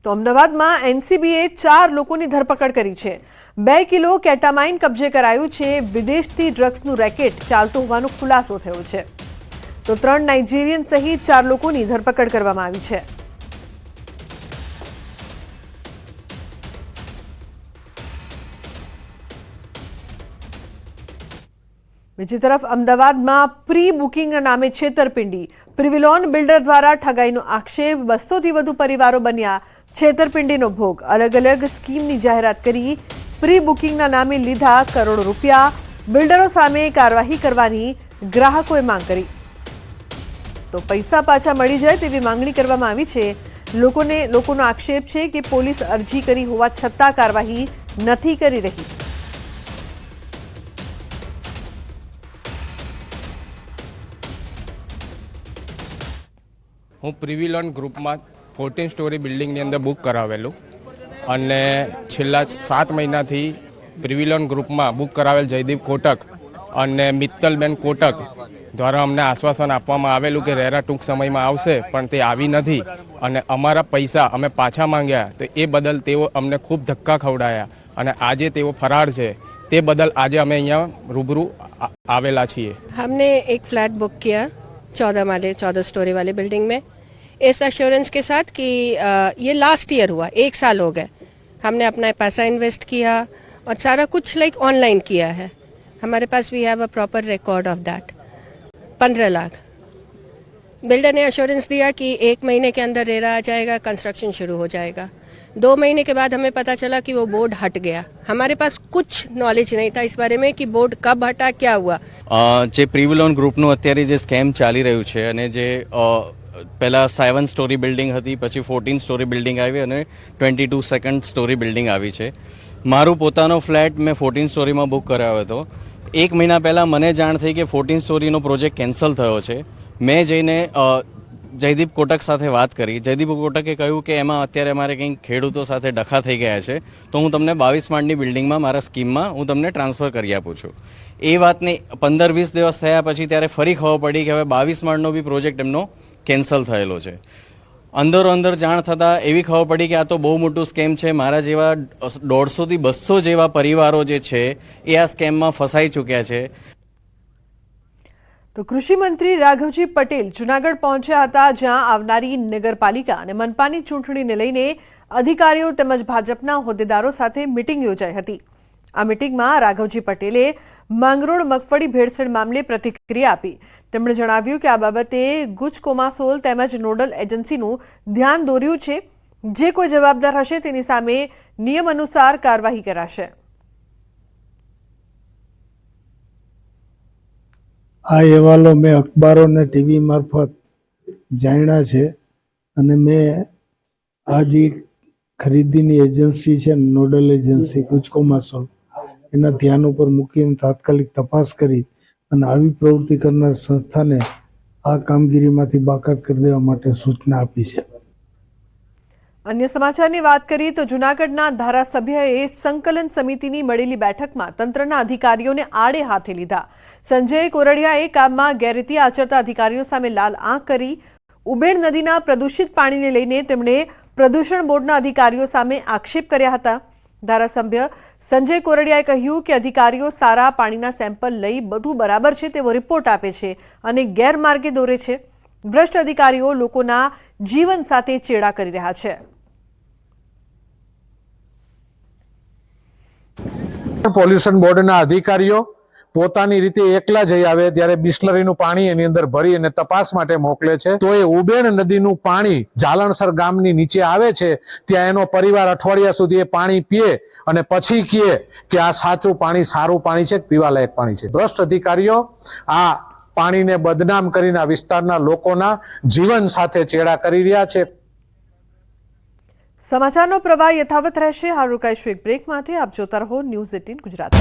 તો અમદાવાદમાં એનસીબીએ 4 લોકોની ધરપકડ કરી છે। 2 કિલો કેટામાઇન કબજે કરાયું છે। વિદેશથી ડ્રગ્સનું રેકેટ ચાલતો હોવાનો ખુલાસો થયો છે। તો 3 નાઇજીરિયન સહિત 4 લોકોની ધરપકડ કરવામાં આવી છે। બીજી તરફ અમદાવાદમાં પ્રી બુકિંગના નામે છેતરપિંડી। પ્રિવિલોન બિલ્ડર દ્વારા ઠગાઈનો આક્ષેપ। 200 થી વધુ પરિવારો બન્યા છેતરપિંડીનો ભોગ। અલગ અલગ સ્કીમની જાહેરાત કરી પ્રી બુકિંગના નામે લીધા કરોડો રૂપિયા। બિલ્ડરો સામે કાર્યવાહી કરવાની ગ્રાહકોએ માંગ કરી। તો પૈસા પાછા મળી જાય તેવી માંગણી કરવામાં આવી છે। લોકોનો આક્ષેપ છે કે પોલીસ અરજી કરી હોવા છતાં કાર્યવાહી નથી કરી રહી। હું પ્રિવિલોન ગ્રુપમાં 14 સ્ટોરી બિલ્ડિંગની અંદર બુક કરાવેલું અને છેલ્લા 7 મહિનાથી પ્રિવિલોન ગ્રુપમાં બુક કરાવેલ જયદીપ કોટક અને મિત્તલબેન કોટક દ્વારા અમને આશ્વાસન આપવામાં આવેલું કે રેરા ટૂંક સમયમાં આવશે, પણ તે આવી નથી અને અમારા પૈસા અમે પાછા માંગ્યા તો એ બદલ તેઓ અમને ખૂબ ધક્કા ખવડાયા અને આજે તેઓ ફરાર છે। તે બદલ આજે અમે અહીંયા રૂબરૂ આવેલા છીએ। हमने एक फ्लैट बुक किया 14 स्टोरी वाली बिल्डिंग में, इस एश्योरेंस के साथ कि ये लास्ट ईयर हुआ, 1 साल हो गए। हमने अपना पैसा इन्वेस्ट किया और सारा कुछ लाइक ऑनलाइन किया है। हमारे पास we have a proper record of that. 15 lakh builder ने एश्योरेंस दिया कि 1 महीने के अंदर रेरा आ जाएगा, कंस्ट्रक्शन शुरू हो जाएगा। 2 महीने के बाद हमें पता चला कि वो बोर्ड हट गया। हमारे पास कुछ नॉलेज नहीं था इस बारे में कि बोर्ड कब हटा, क्या हुआ। જે પ્રિવિલોન ગ્રુપનું અત્યારે જે સ્કેમ ચાલી રહ્યું છે અને જે પહેલાં 7 સ્ટોરી બિલ્ડિંગ હતી, પછી 14 સ્ટોરી બિલ્ડિંગ આવી અને 22 સેકન્ડ સ્ટોરી બિલ્ડિંગ આવી છે। મારું પોતાનો ફ્લેટ મેં 14 સ્ટોરીમાં બુક કરાવ્યો હતો। 1 મહિના પહેલાં મને જાણ થઈ કે 14 સ્ટોરીનો પ્રોજેક્ટ કેન્સલ થયો છે। મેં જઈને જયદીપ કોટક સાથે વાત કરી। જયદીપ કોટકે કહ્યું કે એમાં અત્યારે અમારે કંઈક ખેડૂતો સાથે ડખા થઈ ગયા છે, તો હું તમને 22 માળની બિલ્ડિંગમાં મારા સ્કીમમાં હું તમને ટ્રાન્સફર કરી આપું છું। એ વાતને 15-20 દિવસ થયા પછી ત્યારે ફરી ખબર પડી કે હવે 22 માળનો બી પ્રોજેક્ટ એમનો કેન્સલ થયેલો છે। અંદરો અંદર જાણ થતાં એવી ખબર પડી કે આ તો બહુ મોટું સ્કેમ છે। મારા જેવા 150 થી 200 જેવા પરિવારો જે છે એ આ સ્કેમમાં ફસાઈ ચૂક્યા છે। તો કૃષિ મંત્રી રાઘવજી પટેલ જૂનાગઢ પહોંચ્યા હતા, જ્યાં આવનારી નગરપાલિકા અને મનપાની ચૂંટણીને લઈને અધિકારીઓ તેમજ ભાજપના હોદ્દેદારો સાથે મિટિંગ યોજાઈ હતી। આ મિટિંગમાં રાઘવજી પટેલે માંગરોળ મગફળી ભેળસેળ મામલે પ્રતિક્રિયા આપી। તેમણે જણાવ્યું કે આ બાબતે ગુજકોમાસોલ તેમજ નોડલ એજન્સીનું ધ્યાન દોર્યું છે। જે કોઈ જવાબદાર હશે તેની સામે નિયમ અનુસાર કાર્યવાહી કરાશે। આ અહેવાલો મેં અખબારો અને ટીવી મારફત જાણ્યા છે અને મેં આ જે ખરીદીની એજન્સી છે, નોડલ એજન્સી ગુજકોમાસોલ, એના ધ્યાન ઉપર મૂકીને તાત્કાલિક તપાસ કરી અને આવી પ્રવૃત્તિ કરનાર સંસ્થાને આ કામગીરીમાંથી બાકાત કરી દેવા માટે સૂચના આપી છે। અન્ય સમાચારની વાત કરીએ તો જૂનાગઢના ધારાસભ્યએ સંકલન સમિતિની મળેલી બેઠકમાં તંત્રના અધિકારીઓને આડે હાથે લીધા। સંજય કોરડિયાએ કામમાં ગેરરીતિ આચરતા અધિકારીઓ સામે લાલ આંખ કરી। ઉબેડ નદીના પ્રદૂષિત પાણીને લઈને તેમણે પ્રદૂષણ બોર્ડના અધિકારીઓ સામે આક્ષેપ કર્યા હતા। ધારાસભ્ય સંજય કોરડિયાએ કહ્યું કે અધિકારીઓ સારા પાણીના સેમ્પલ લઈ બધું બરાબર છે તેવો રિપોર્ટ આપે છે અને ગેરમાર્ગે દોરે છે। ભ્રષ્ટ અધિકારીઓ લોકોના જીવન સાથે ચેડા કરી રહ્યા છે। પોલ્યુશન બોર્ડના અધિકારીઓ પોતાની રીતે એકલા જઈ આવે ત્યારે બિસ્લરીનું પાણી એની અંદર ભરી અને તપાસ માટે મોકલે છે, તો એ ઉબેણ નદીનું પાણી જાલણસર ગામની નીચે આવે છે, ત્યાં એનો પરિવાર અઠવાડિયા સુધી એ પાણી પીએ અને પછી કહે કે આ સાચું પાણી, સારું પાણી છે, પીવાલાયક પાણી છે। ભ્રષ્ટ અધિકારીઓ આ પાણીને બદનામ કરીને આ વિસ્તારના લોકોના જીવન સાથે ચેડા કરી રહ્યા છે। સમાચારનો પ્રવાહ યથાવત રહેશે। હાલ રોકાઈશું એક બ્રેક માટે। આપ જોતા રહો ન્યૂઝ 18 ગુજરાત।